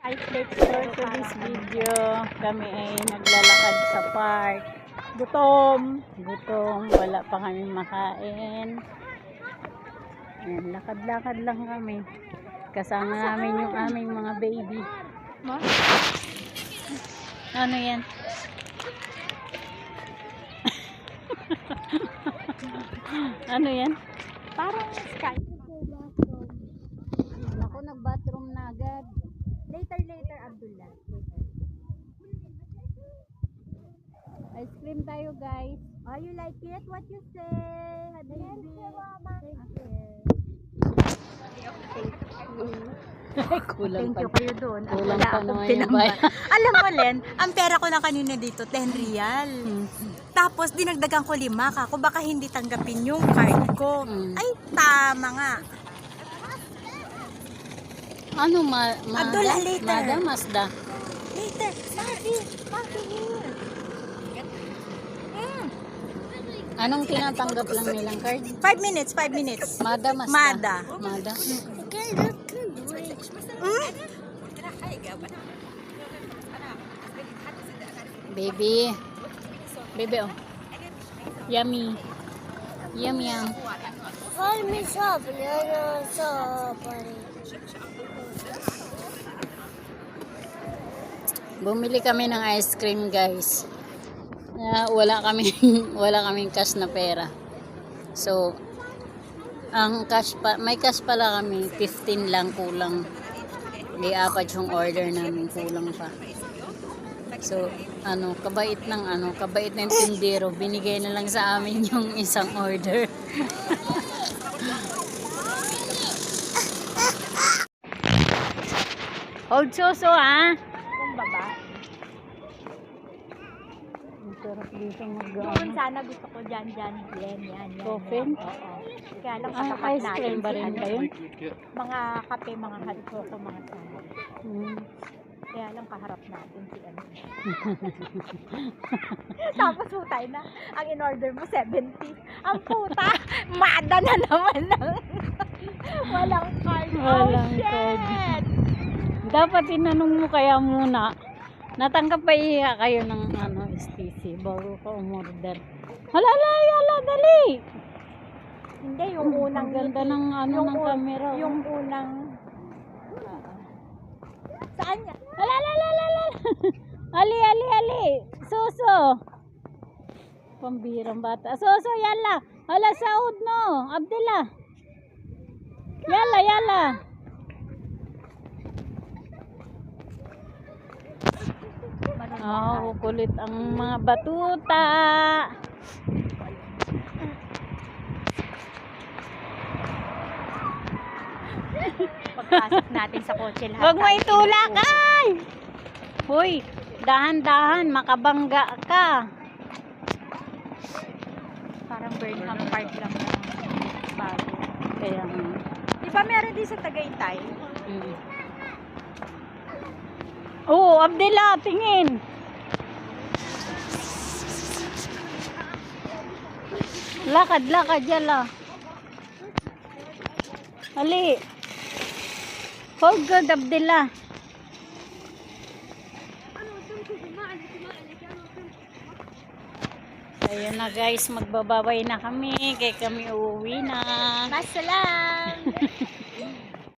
For this video, kami ay naglalakad sa park. Gutom, wala pa kami makain. Ayan, lakad-lakad lang kami. Kasama namin yung aming mga baby. Ano yan? Ano yan? Parang sky. Ako nag-bathroom na agad. Later, Abdullah. Ice cream tayo, guys. Oh, you like it? What you say? Habibi. Kulang Thank you pa. kayo doon. Kulang Wala pa akong naman yung tinambay. bayan. Alam mo, Len, ang pera ko na kanina dito, 10 real. Tapos, dinagdagan ko 5 kako. Baka hindi tanggapin yung card ko. Ay, tama nga. Ano, Abdullah, later. Mazda? Later. Maki here. Anong tinatanggap lang nilang card? 5 minutes. Mazda? Mazda. Baby, oh. Yummy. Yum. Bumili kami ng ice cream, guys. Wala kaming cash na pera. So, may cash pala kami, 15 lang kulang. Di 4 yung order namin, kulang pa. So, kabait ng tindero, binigay na lang sa amin yung isang order. Hold suso, ha? Kung baba. Ang sarap dito Doon sana gusto ko dyan. Yan. Coffin? Oo. Kaya lang Ah, katapat ice natin cream ba rin ba yun? Mga kape, mga halkoko, mga sana. Hmm. Kaya lang kaharap natin si ano. Tapos putay na. Ang in-order mo 70. Ang puta, Mada na naman ng walang card. Walang oh, shit! Dapat tinanong mo kaya muna. Natanggap pa iya kayo ng STC bago ka umorder. Hala, dali! Hindi, yung unang ganda ng ng camera. Yung unang saan niya? Hala. Ali. Suso. Pambirang bata. Suso, yala. Hala, saud no. Abdullah. Yala. Kulit ang mga batuta. Pagpasok natin sa kotse lahat. Huwag mo itulak, ay! Hoy, dahan-dahan, makabangga ka. Parang Burnham Park lang ng bago. Kaya, Di ba meron din sa Tagaytay? Oo, Abdullah, tingin. Lakad, yala. Ali. Hold good, Abdullah. Ayun na, guys, magbababay na kami. Kaya kami uuwi na. Masalam!